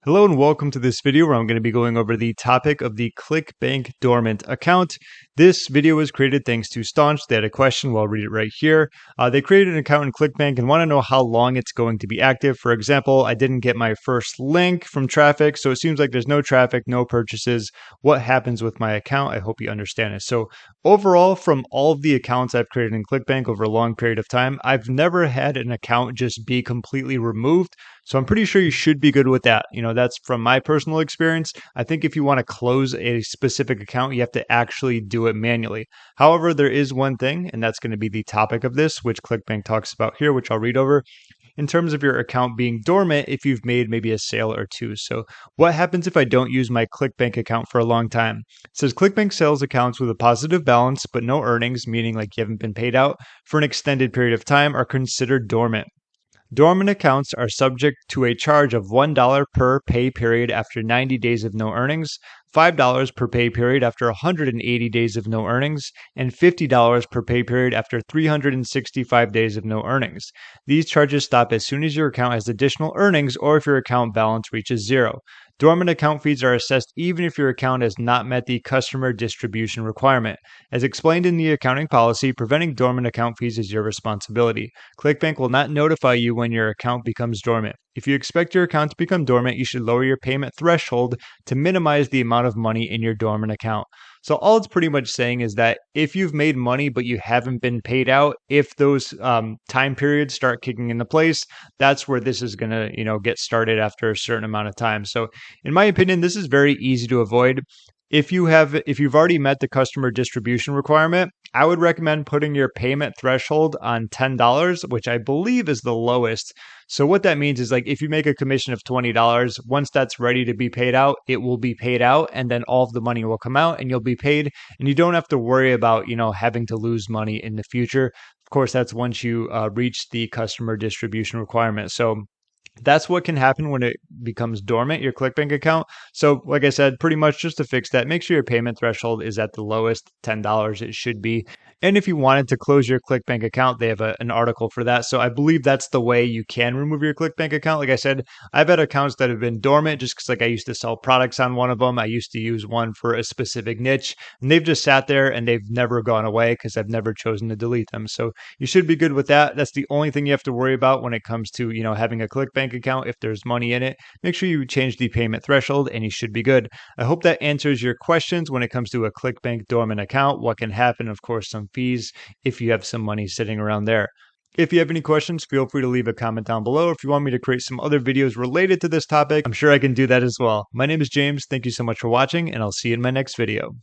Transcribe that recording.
Hello and welcome to this video where I'm going to be going over the topic of the Clickbank Dormant account. This video was created thanks to Staunch. They had a question, well, I'll read it right here. They created an account in Clickbank and want to know how long it's going to be active. For example, I didn't get my first link from traffic, so it seems like there's no traffic, no purchases. What happens with my account? I hope you understand it. So overall, from all of the accounts I've created in Clickbank over a long period of time, I've never had an account just be completely removed. So I'm pretty sure you should be good with that. That's from my personal experience. I think if you want to close a specific account, you have to actually do it manually. However, there is one thing, and that's going to be the topic of this, which Clickbank talks about here, which I'll read over. In terms of your account being dormant, if you've made maybe a sale or two. So what happens if I don't use my Clickbank account for a long time? It says Clickbank sales accounts with a positive balance, but no earnings, meaning like you haven't been paid out for an extended period of time, are considered dormant. Dormant accounts are subject to a charge of $1 per pay period after 90 days of no earnings, $5 per pay period after 180 days of no earnings, and $50 per pay period after 365 days of no earnings. These charges stop as soon as your account has additional earnings or if your account balance reaches zero. Dormant account fees are assessed even if your account has not met the customer distribution requirement. As explained in the accounting policy, preventing dormant account fees is your responsibility. Clickbank will not notify you when your account becomes dormant. If you expect your account to become dormant, you should lower your payment threshold to minimize the amount of money in your dormant account. So all it's pretty much saying is that if you've made money but you haven't been paid out, if those time periods start kicking into place, that's where this is going to get started after a certain amount of time. So in my opinion, this is very easy to avoid. If you've already met the customer distribution requirement, I would recommend putting your payment threshold on $10, which I believe is the lowest. So what that means is, like, if you make a commission of $20, once that's ready to be paid out, it will be paid out, and then all of the money will come out and you'll be paid, and you don't have to worry about, having to lose money in the future. Of course, that's once you reach the customer distribution requirement. So that's what can happen when it becomes dormant, your Clickbank account. So like I said, pretty much just to fix that, make sure your payment threshold is at the lowest, $10 it should be. And if you wanted to close your Clickbank account, they have an article for that. So I believe that's the way you can remove your Clickbank account. Like I said, I've had accounts that have been dormant just because, like, I used to sell products on one of them. I used to use one for a specific niche, and they've just sat there and they've never gone away because I've never chosen to delete them. So you should be good with that. That's the only thing you have to worry about when it comes to, having a Clickbank account. If there's money in it, make sure you change the payment threshold and you should be good. I hope that answers your questions when it comes to a Clickbank dormant account. What can happen? Of course, some fees if you have some money sitting around there. If you have any questions, feel free to leave a comment down below. If you want me to create some other videos related to this topic, I'm sure I can do that as well. My name is James. Thank you so much for watching, and I'll see you in my next video.